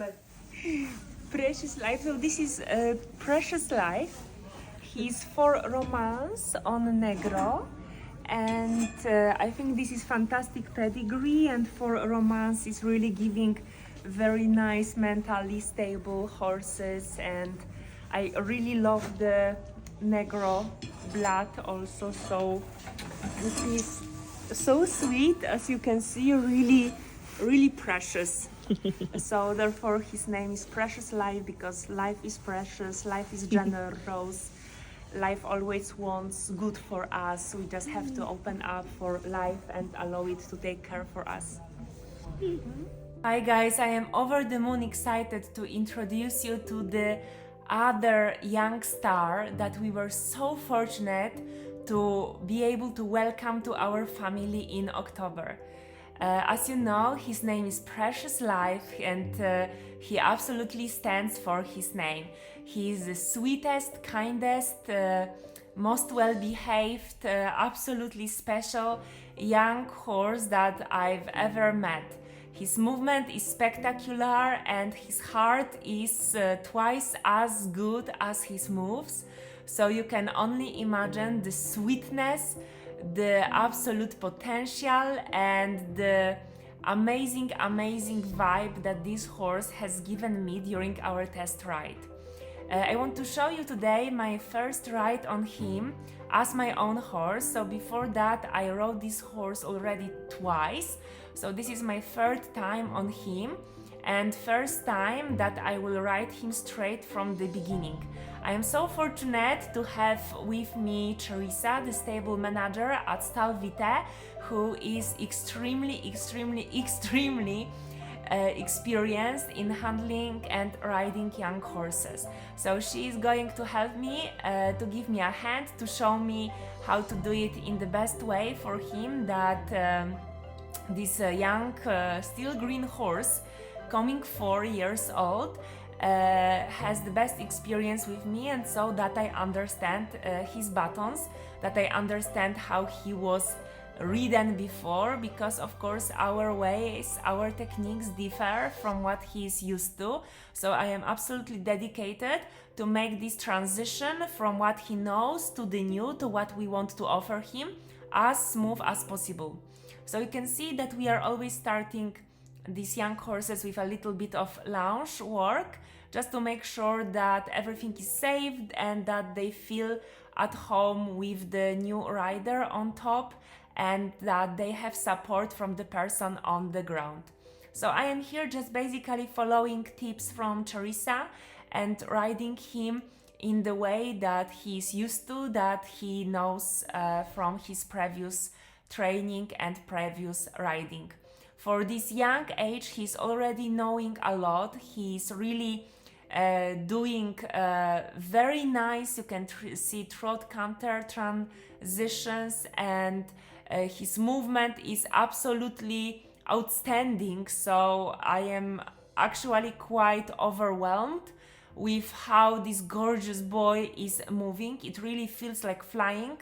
but Precious Life. So this is Precious Life. He's for romance on Negro, and I think this is fantastic pedigree. And for romance, is really giving very nice, mentally stable horses. And I really love the Negro blood also. So this is so sweet, as you can see, really precious. So therefore his name is Precious Life, because life is precious, life is generous, life always wants good for us. We just have to open up for life and allow it to take care for us. Hi guys, I am over the moon excited to introduce you to the other young star that we were so fortunate to be able to welcome to our family in October. As you know, his name is Precious Life, and he absolutely stands for his name. He is the sweetest, kindest, most well-behaved, absolutely special young horse that I've ever met. His movement is spectacular and his heart is twice as good as his moves. So you can only imagine the sweetness, the absolute potential, and the amazing vibe that this horse has given me during our test ride. I want to show you today my first ride on him as my own horse. So before that I rode this horse already twice. So this is my third time on him and first time that I will ride him straight from the beginning. I am so fortunate to have with me Teresa, the stable manager at Stall Vite, who is extremely experienced in handling and riding young horses. So she is going to help me, to give me a hand, to show me how to do it in the best way for him, that this young steel green horse, coming 4 years old, has the best experience with me, and so that I understand his buttons, that I understand how he was ridden before, because of course our ways, our techniques differ from what he is used to. So I am absolutely dedicated to make this transition from what he knows to the new, to what we want to offer him, as smooth as possible. So you can see that we are always starting these young horses with a little bit of launch work, just to make sure that everything is saved and that they feel at home with the new rider on top, and that they have support from the person on the ground. So I am here just basically following tips from Teresa and riding him in the way that he is used to, that he knows from his previous training and previous riding. For this young age, he's already knowing a lot. He's really doing very nice, you can see trot canter transitions, and his movement is absolutely outstanding. So I am actually quite overwhelmed with how this gorgeous boy is moving. It really feels like flying,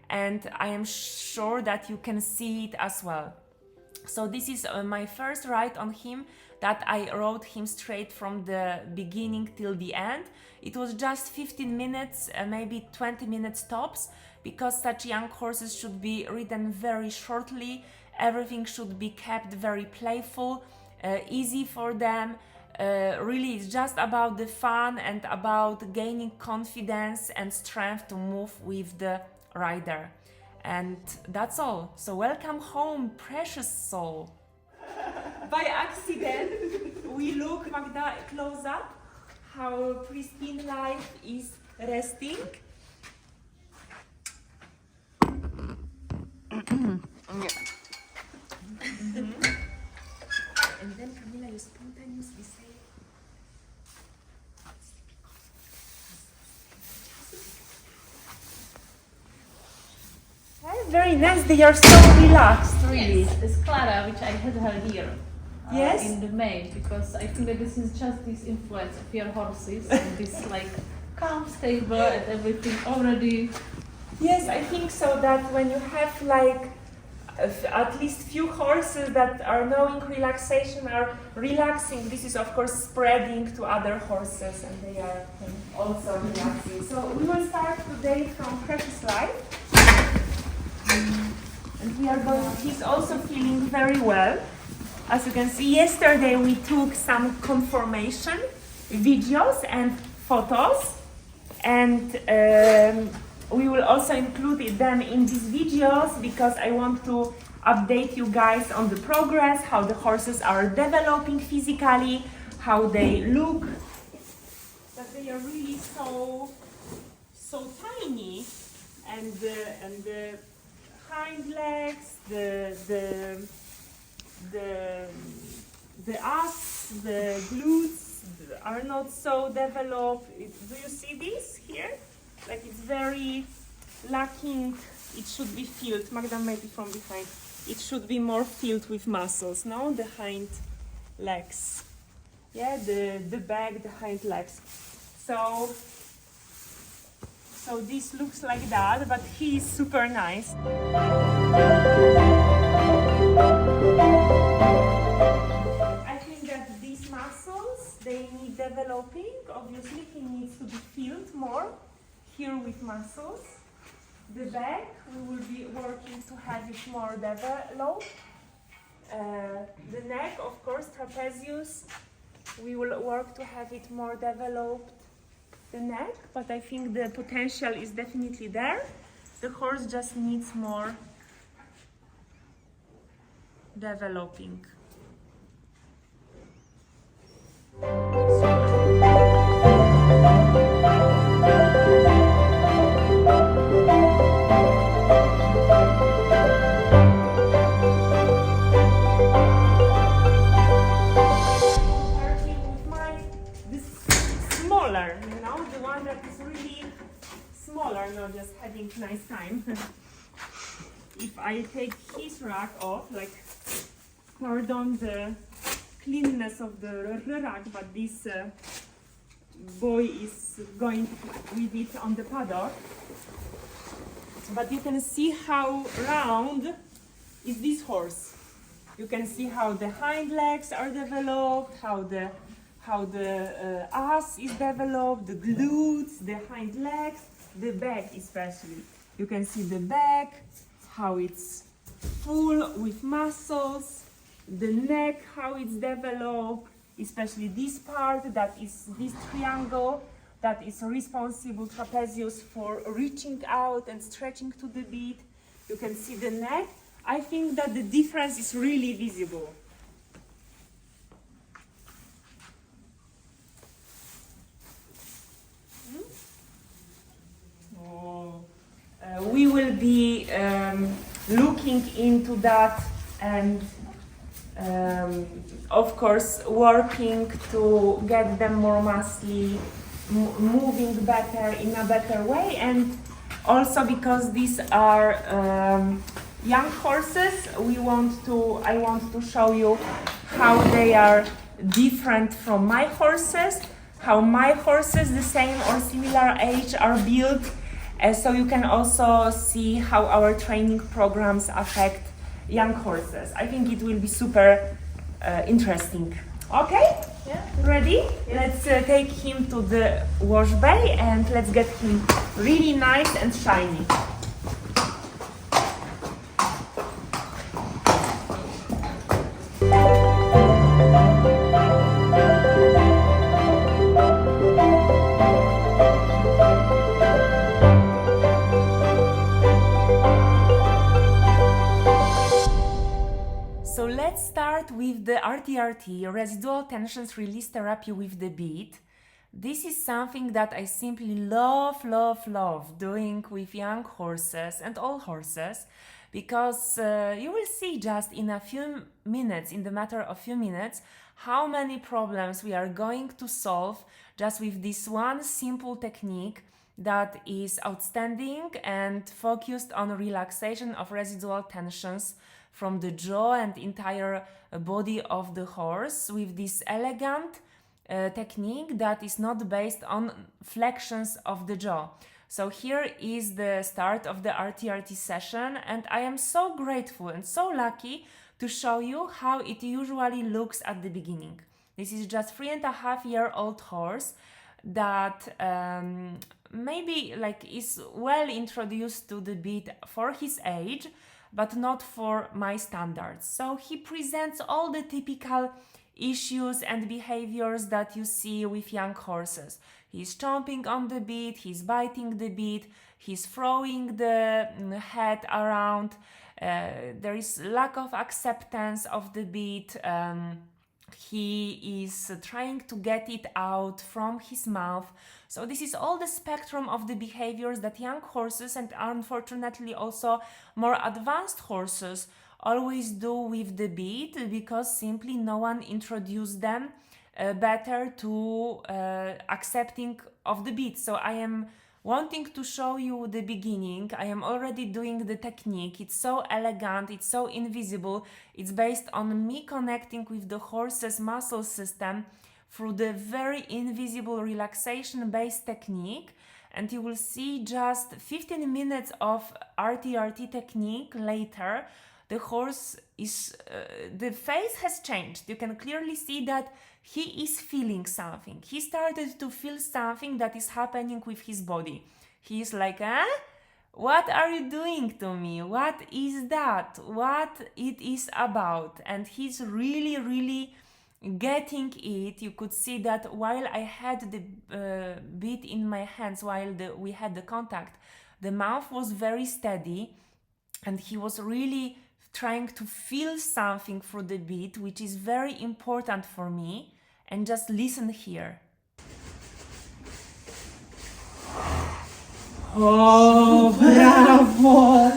and I am sure that you can see it as well. So this is my first ride on him, that I rode him straight from the beginning till the end. It was just 15 minutes, maybe 20 minutes tops, because such young horses should be ridden very shortly. Everything should be kept very playful, easy for them. Really, it's just about the fun and about gaining confidence and strength to move with the rider. And that's all. So welcome home, precious soul. By accident, we look, Magda, close up how Pristine Life is resting. And then Camila, you spontaneously say, very nice, they are so relaxed, really. Yes, it's Clara, which I had her here yes? In the May, because I think that this is just this influence of your horses and this like calm, stable and everything already. Yes, I think so, that when you have like at least few horses that are knowing relaxation are relaxing. This is of course spreading to other horses and they are also relaxing. So we will start today from Pristine Life. And we are going, he's also feeling very well. As you can see, yesterday we took some conformation videos and photos, and we will also include them in these videos because I want to update you guys on the progress, how the horses are developing physically, how they look, that they are really so tiny, and the hind legs, the ass, the glutes are not so developed. Do you see this here? Like it's very lacking. It should be filled. Magda, maybe from behind. It should be more filled with muscles. No, the hind legs. Yeah, the back, the hind legs. So this looks like that, but he is super nice. I think that these muscles, they need developing. Obviously, he needs to be filled more here with muscles. The back, we will be working to have it more developed. The neck, of course, trapezius, we will work to have it more developed. The neck, but I think the potential is definitely there. The horse just needs more developing. Not just having nice time. If I take his rack off, like pardon the cleanness of the rack, but this boy is going with it on the paddock. But you can see how round is this horse. You can see how the hind legs are developed, how the ass is developed, the glutes, the hind legs. The back especially. You can see the back, how it's full with muscles, the neck, how it's developed, especially this part, that is this triangle, that is responsible trapezius for reaching out and stretching to the beat. You can see the neck. I think that the difference is really visible. We will be looking into that and of course working to get them more muscly, moving better in a better way, and also because these are young horses, I want to show you how they are different from my horses, how my horses the same or similar age are built. So you can also see how our training programs affect young horses. I think it will be super interesting. Okay? Yeah. Ready? Yeah. Let's take him to the wash bay and let's get him really nice and shiny. So let's start with the RTRT, residual tensions release therapy with the beat. This is something that I simply love doing with young horses and all horses, because you will see just in a few minutes, in the matter of few minutes, how many problems we are going to solve just with this one simple technique that is outstanding and focused on relaxation of residual tensions from the jaw and entire body of the horse, with this elegant technique that is not based on flexions of the jaw. So here is the start of the RTRT session, and I am so grateful and so lucky to show you how it usually looks at the beginning. This is just 3.5-year-old horse that maybe like is well introduced to the beat for his age, but not for my standards. So he presents all the typical issues and behaviors that you see with young horses. He's chomping on the beat, he's biting the beat, he's throwing the head around, there is lack of acceptance of the beat, he is trying to get it out from his mouth. So this is all the spectrum of the behaviors that young horses, and unfortunately also more advanced horses, always do with the beat, because simply no one introduced them better to accepting of the beat. So I am wanting to show you the beginning. I am already doing the technique. It's so elegant, it's so invisible. It's based on me connecting with the horse's muscle system through the very invisible relaxation based technique. And you will see just 15 minutes of RTRT technique later, the horse is, the face has changed. You can clearly see that he is feeling something. He started to feel something that is happening with his body. He is like, what are you doing to me? What is that? What it is about? And he's really getting it. You could see that while I had the beat in my hands, while we had the contact, the mouth was very steady, and he was really trying to feel something through the beat, which is very important for me. And just listen here. Oh, bravo!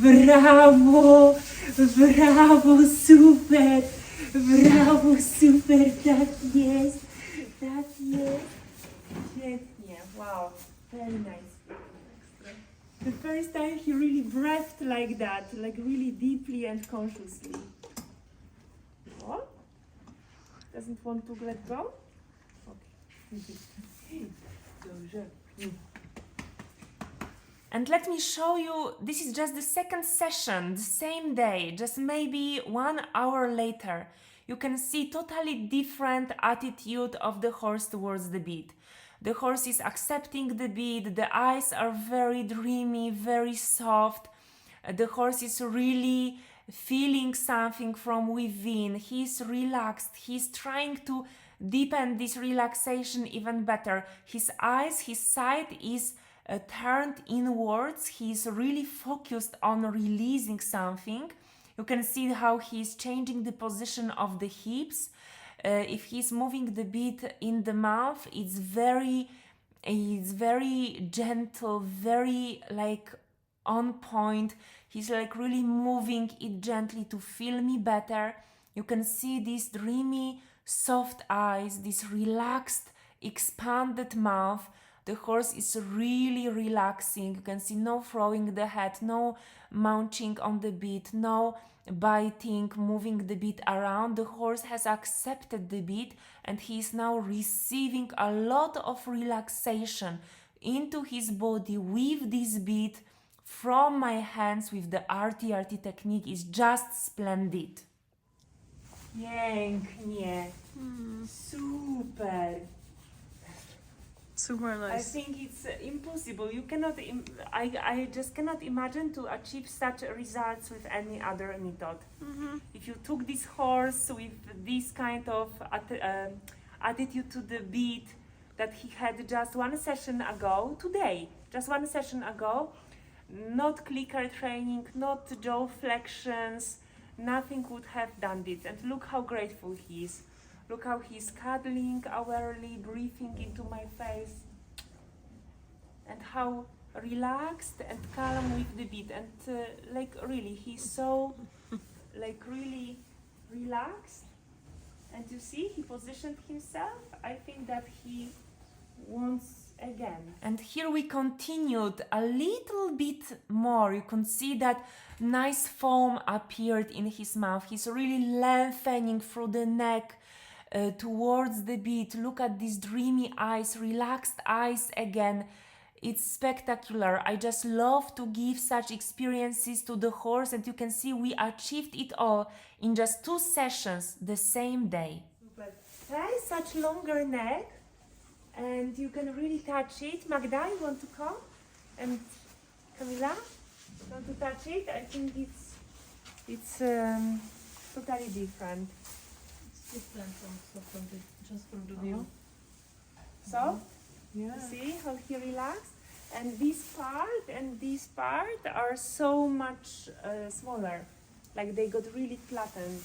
Bravo! Bravo, super! Bravo, super! Tak jest! Tak jest! Świetnie! Wow! Very nice. The first time he really breathed like that, like really deeply and consciously. What? Doesn't want to let go? Okay. Dobrze. And let me show you, this is just the second session, the same day, just maybe 1 hour later. You can see totally different attitude of the horse towards the beat. The horse is accepting the beat, the eyes are very dreamy, very soft. The horse is really feeling something from within. He's relaxed, he's trying to deepen this relaxation even better. His eyes, his sight is turned inwards. He's really focused on releasing something. You can see how he's changing the position of the hips. If he's moving the beat in the mouth, it's very gentle, very like on point. He's like really moving it gently to feel me better. You can see these dreamy, soft eyes, this relaxed, expanded mouth. The horse is really relaxing. You can see no throwing the head, no munching on the beat, no biting, moving the beat around. The horse has accepted the beat, and he is now receiving a lot of relaxation into his body with this beat from my hands with the RTRT technique. Is just splendid. Pięknie. Super. Super I nice. think it's impossible. You cannot. I just cannot imagine to achieve such results with any other method. If you took this horse with this kind of attitude to the beat that he had just 1 session ago, today, just 1 session ago, not clicker training, not jaw flexions, nothing would have done this. And look how grateful he is. Look how he's cuddling awarely, breathing into my face, and how relaxed and calm with the beat. And like really, he's so like really relaxed. And you see, he positioned himself. I think that he wants again. And here we continued a little bit more. You can see that nice foam appeared in his mouth. He's really lengthening through the neck towards the beat. Look at these dreamy eyes, relaxed eyes again. it's spectacular. I just love to give such experiences to the horse, and you can see we achieved it all in just 2 sessions the same day. Super. Right, such longer neck, and you can really touch it. Magda, you want to come? And Camila, you want to touch it? I think it's totally different. It's different also from the just from the view. So, Yeah. see how he relaxed? And this part and this part are so much smaller. Like they got really flattened.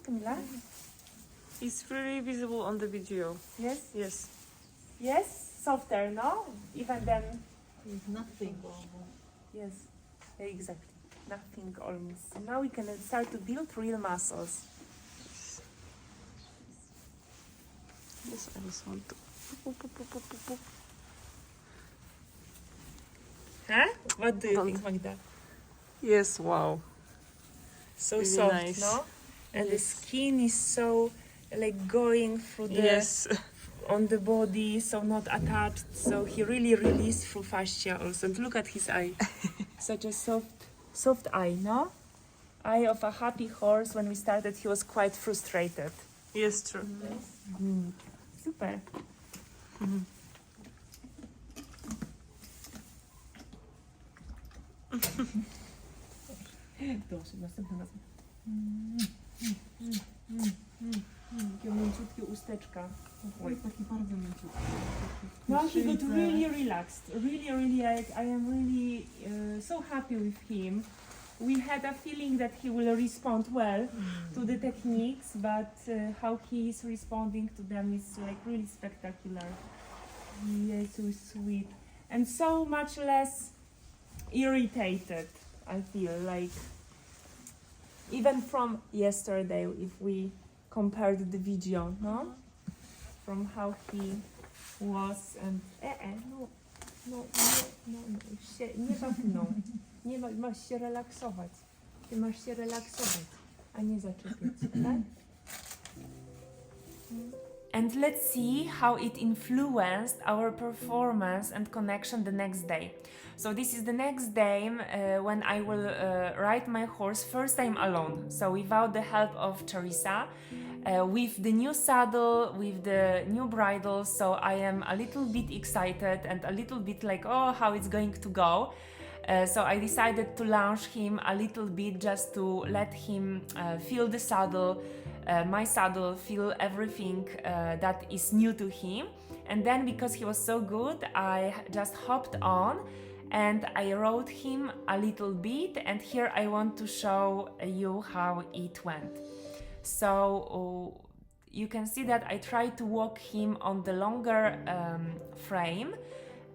Camila? It's very visible on the video. Yes? Yes. Yes? Softer, no? Even then, It's nothing almost. yes. Exactly. Nothing almost. Now we can start to build real muscles. Yes, I just want to. Huh? What do you Don't- think, Magda? Yes, wow. So Really soft, nice. no? And the Yes. skin is so like going through the Yes. on the body, so not attached. So he really released through fascia also. And look at his eye. Such a soft eye, no? Eye of a happy horse. When we started, he was quite frustrated. Yes, true. Super. Proszę, następnym razem. Takie mięciutkie usteczka. Jest taki bardzo mięciutki. No, he got really relaxed. Really, I am really so happy with him. We had a feeling that he will respond well to the techniques, but how he is responding to them is like really spectacular. Yes, so sweet. And so much less irritated, I feel like. Even from yesterday, if we compared the video, no? From how he was and już się nie bawną. Nie masz się relaksować. Ty masz się relaksować, a nie zaczepiać, tak? And let's see how it influenced our performance and connection the next day. So this is the next day when I will ride my horse first time alone, so without the help of Teresa, with the new saddle, with the new bridle. So I am a little bit excited and a little bit like, oh, how it's going to go. So I decided to launch him a little bit just to let him feel the saddle, my saddle, feel everything that is new to him. And then because he was so good, I just hopped on and I rode him a little bit, and here I want to show you how it went. So you can see that I tried to walk him on the longer frame,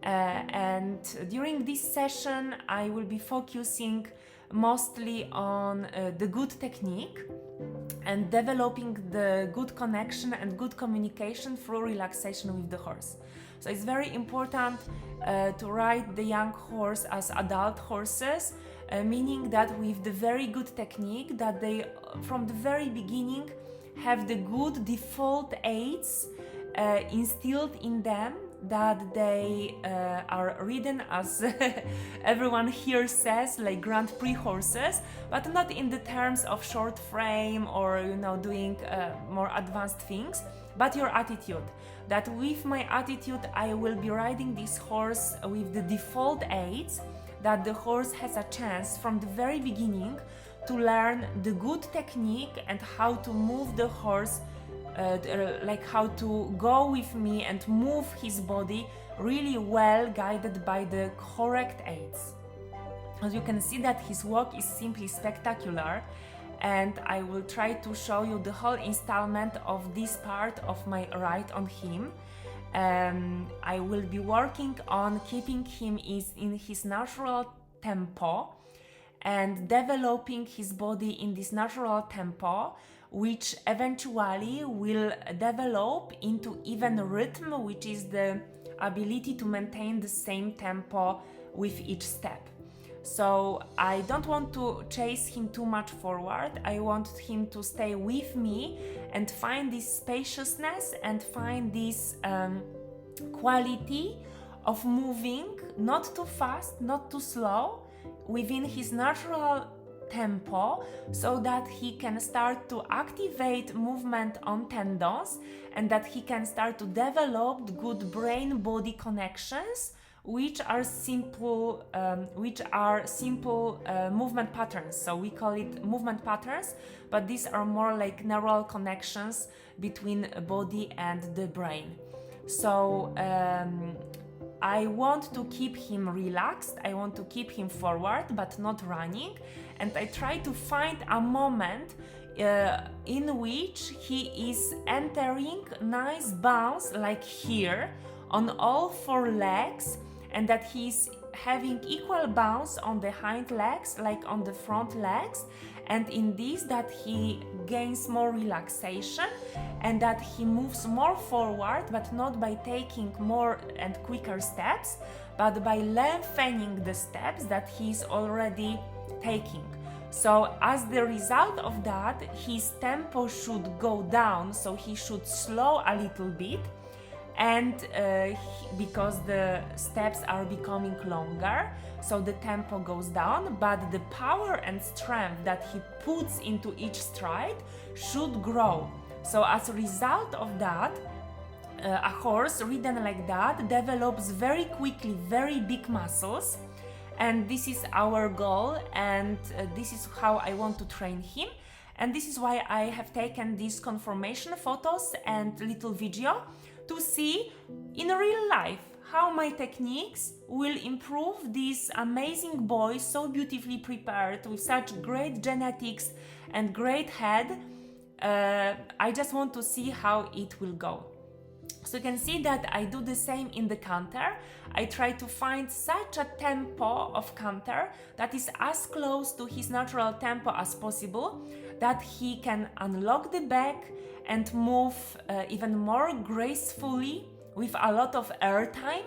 and during this session I will be focusing mostly on the good technique and developing the good connection and good communication through relaxation with the horse. So it's very important to ride the young horse as adult horses, meaning that with the very good technique that they from the very beginning have the good default aids instilled in them, that they are ridden as everyone here says, like Grand Prix horses, but not in the terms of short frame or doing more advanced things, but your attitude. That with my attitude I will be riding this horse with the default aids, that the horse has a chance from the very beginning to learn the good technique and how to move the horse, like how to go with me and move his body really well, guided by the correct aids. As you can see that his walk is simply spectacular, and I will try to show you the whole installment of this part of my ride on him. I will be working on keeping him in his natural tempo and developing his body in this natural tempo, which eventually will develop into even rhythm, which is the ability to maintain the same tempo with each step. So I don't want to chase him too much forward. I want him to stay with me and find this spaciousness and find this quality of moving, not too fast, not too slow, within his natural tempo, so that he can start to activate movement on tendons and that he can start to develop good brain-body connections, which are simple movement patterns. So we call it movement patterns, but these are more like neural connections between body and the brain. So I want to keep him relaxed, I want to keep him forward but not running, and I try to find a moment in which he is entering nice bounce like here on all four legs, and that he's having equal bounce on the hind legs like on the front legs, and in this that he gains more relaxation and that he moves more forward, but not by taking more and quicker steps, but by lengthening the steps that he's already taking. So as the result of that, his tempo should go down, so he should slow a little bit, and because the steps are becoming longer, so the tempo goes down, but the power and strength that he puts into each stride should grow. So as a result of that, a horse ridden like that develops very quickly very big muscles, and this is our goal, and this is how I want to train him. And this is why I have taken these confirmation photos and little video to see in real life how my techniques will improve this amazing boy, so beautifully prepared with such great genetics and great head. I just want to see how it will go. So you can see that I do the same in the canter. I try to find such a tempo of canter that is as close to his natural tempo as possible, that he can unlock the back and move even more gracefully with a lot of air time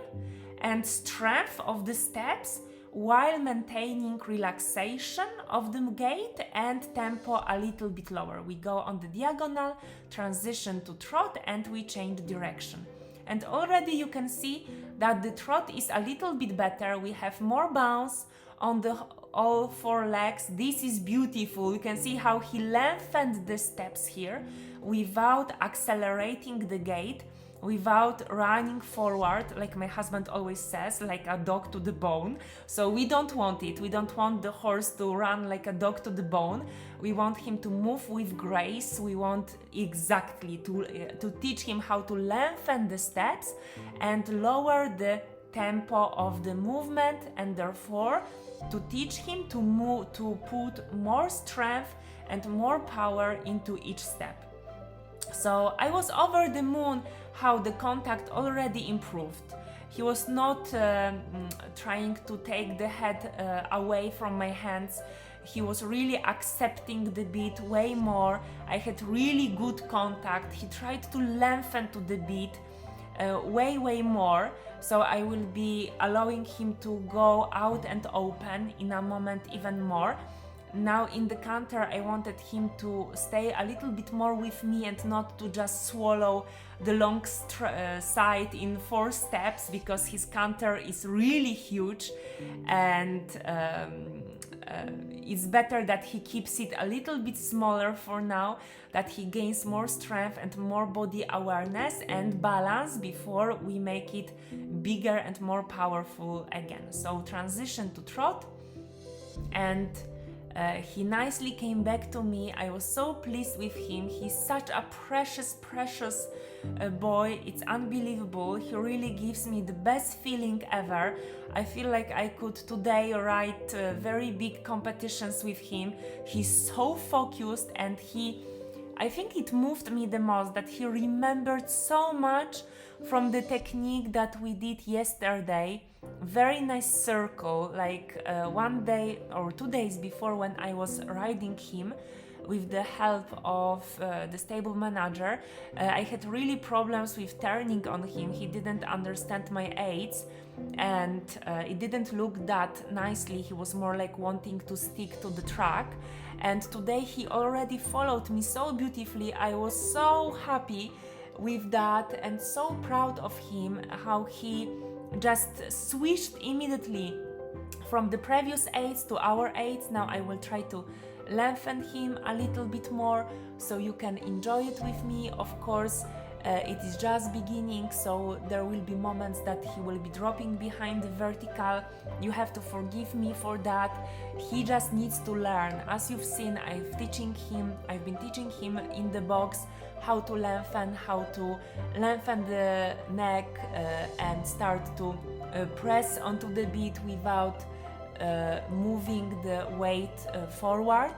and strength of the steps, while maintaining relaxation of the gait and tempo a little bit lower. We go on the diagonal, transition to trot, and we change direction. And already you can see that the trot is a little bit better. We have more bounce on the all four legs. This is beautiful. You can see how he lengthened the steps here without accelerating the gait, without running forward, like my husband always says, like a dog to the bone. So we don't want it. We don't want the horse to run like a dog to the bone. We want him to move with grace. We want exactly to teach him how to lengthen the steps and lower the tempo of the movement, and therefore to teach him to move, to put more strength and more power into each step. So I was over the moon how the contact already improved. He was not trying to take the head away from my hands. He was really accepting the beat way more. I had really good contact. He tried to lengthen to the beat way more. So I will be allowing him to go out and open in a moment even more. Now in the canter I wanted him to stay a little bit more with me and not to just swallow the long side in 4 steps, because his canter is really huge, and it's better that he keeps it a little bit smaller for now, that he gains more strength and more body awareness and balance before we make it bigger and more powerful again. So transition to trot, and he nicely came back to me. I was so pleased with him. He's such a precious boy. It's unbelievable. He really gives me the best feeling ever. I feel like I could today ride very big competitions with him. He's so focused, and I think it moved me the most that he remembered so much from the technique that we did yesterday. Very nice circle, like 1 day or 2 days before, when I was riding him with the help of the stable manager. I had really problems with turning on him. He didn't understand my aids, and it didn't look that nicely. He was more like wanting to stick to the track. And today he already followed me so beautifully. I was so happy with that and so proud of him, how he just switched immediately from the previous aids to our aids. Now I will try to lengthen him a little bit more so you can enjoy it with me. Of course, it is just beginning, so there will be moments that he will be dropping behind the vertical. You have to forgive me for that. He just needs to learn. As you've seen, I've been teaching him in the box how to lengthen the neck and start to press onto the beat without moving the weight forward.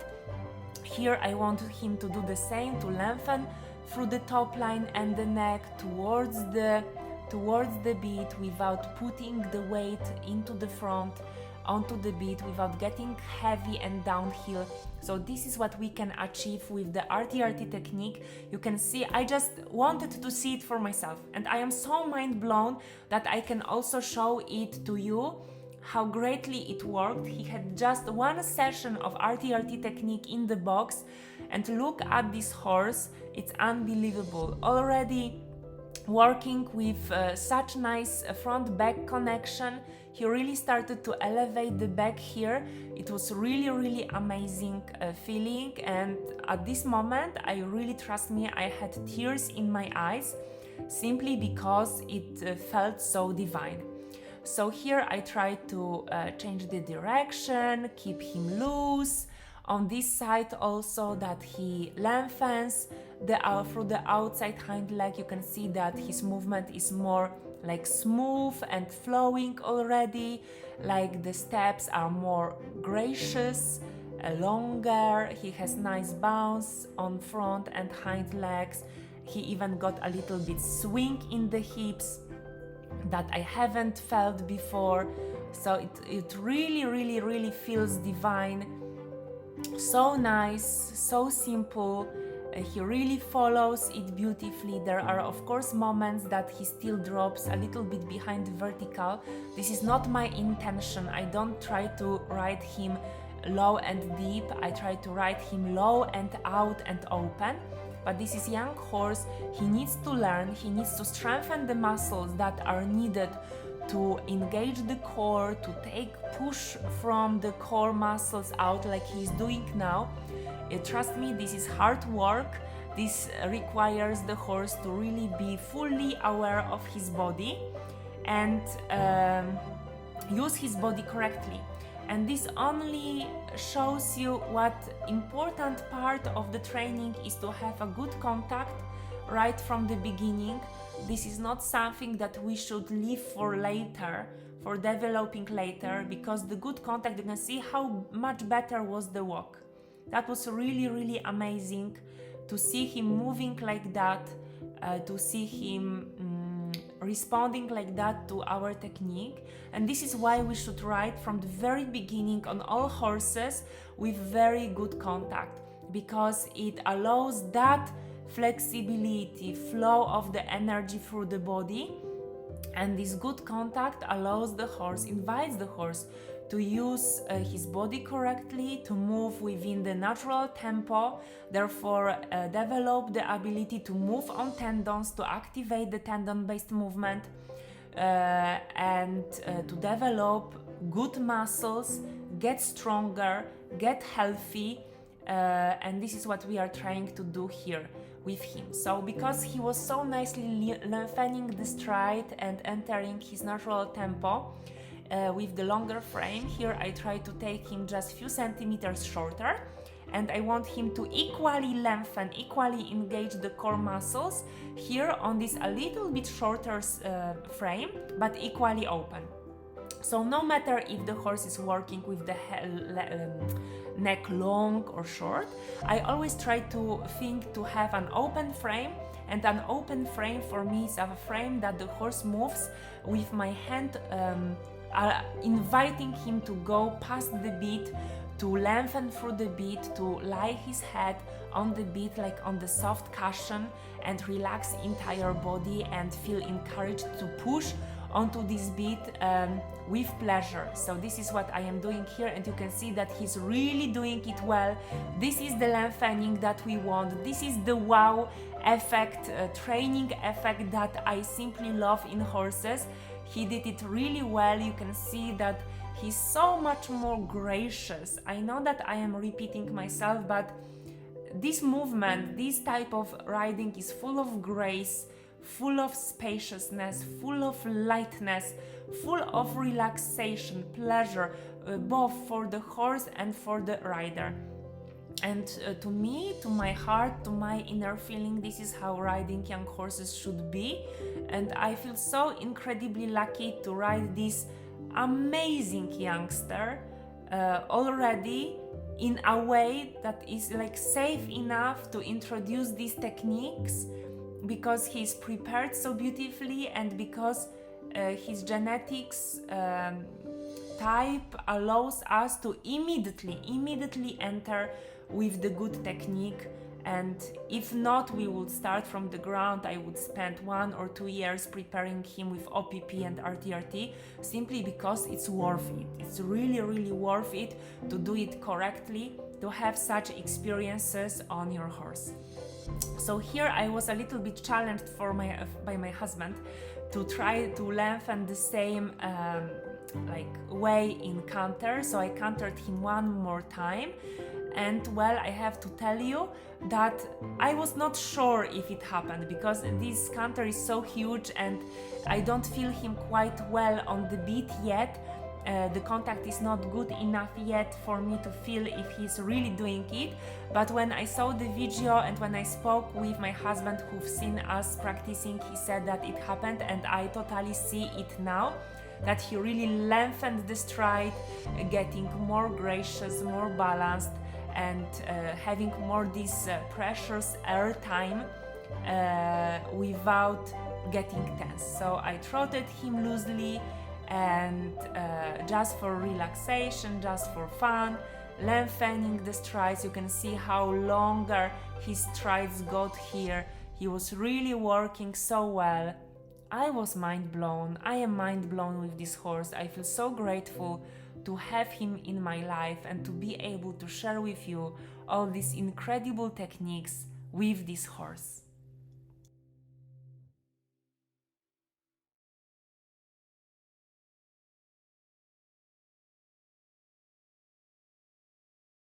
Here I want him to do the same, to lengthen through the top line and the neck towards the beat without putting the weight into the front onto the beat, without getting heavy and downhill. So this is what we can achieve with the RTRT technique. You can see, I just wanted to see it for myself, and I am so mind blown that I can also show it to you how greatly it worked. He had just one session of RTRT technique in the box, and look at this horse, it's unbelievable. Already working with such nice front-back connection. He really started to elevate the back here. It was really amazing feeling, and at this moment, trust me, I had tears in my eyes simply because it felt so divine. So here I tried to change the direction, keep him loose. On this side also, that he lengthens through the outside hind leg. You can see that his movement is more like smooth and flowing already, like the steps are more gracious, longer. He has nice bounce on front and hind legs. He even got a little bit swing in the hips that I haven't felt before. So it really feels divine. So nice, so simple. He really follows it beautifully. There are of course moments that he still drops a little bit behind the vertical. This is not my intention. I don't try to ride him low and deep. I try to ride him low and out and open. But this is young horse. He needs to learn. He needs to strengthen the muscles that are needed to engage the core, to take push from the core muscles out like he's doing now. Trust me, this is hard work. This requires the horse to really be fully aware of his body and use his body correctly. And this only shows you what important part of the training is, to have a good contact right from the beginning. This is not something that we should leave for later, for developing later, because the good contact, you can see how much better was the walk. That was really amazing to see him moving like that, to see him responding like that to our technique. And this is why we should ride from the very beginning on all horses with very good contact, because it allows that flexibility, flow of the energy through the body. And this good contact allows the horse, invites the horse to use his body correctly, to move within the natural tempo, therefore develop the ability to move on tendons, to activate the tendon-based movement, and to develop good muscles, get stronger, get healthy, and this is what we are trying to do here with him. So because he was so nicely lengthening the stride and entering his natural tempo, with the longer frame, here I try to take him just few centimeters shorter, and I want him to equally lengthen, equally engage the core muscles here on this a little bit shorter frame, but equally open. So no matter if the horse is working with the neck long or short, I always try to think to have an open frame. And an open frame for me is a frame that the horse moves with my hand, inviting him to go past the beat, to lengthen through the beat, to lie his head on the beat like on the soft cushion, and relax entire body and feel encouraged to push onto this beat with pleasure. So this is what I am doing here, and you can see that he's really doing it well. This is the lengthening that we want. This is the wow effect, training effect that I simply love in horses. He did it really well. You can see that he's so much more gracious. I know that I am repeating myself, but this movement, this type of riding is full of grace, full of spaciousness, full of lightness, full of relaxation, pleasure, both for the horse and for the rider. And to me, to my heart, to my inner feeling, this is how riding young horses should be. And I feel so incredibly lucky to ride this amazing youngster already in a way that is like safe enough to introduce these techniques, because he's prepared so beautifully and because his genetics type allows us to immediately enter with the good technique. And if not, we would start from the ground. I would spend 1 or 2 years preparing him with OPP and RTRT, simply because it's worth it. It's really worth it to do it correctly, to have such experiences on your horse. So here I was a little bit challenged by my husband to try to lengthen the same way in canter. So I cantered him one more time, and well, I have to tell you that I was not sure if it happened, because this canter is so huge and I don't feel him quite well on the beat yet. The contact is not good enough yet for me to feel if he's really doing it. But when I saw the video and when I spoke with my husband who've seen us practicing, he said that it happened, and I totally see it now, that he really lengthened the stride, getting more gracious, more balanced, and having more this precious air time without getting tense. So I trotted him loosely, and just for relaxation, just for fun, lengthening the strides. You can see how longer his strides got here. He was really working so well. I was mind blown. I am mind blown with this horse. I feel so grateful to have him in my life and to be able to share with you all these incredible techniques with this horse.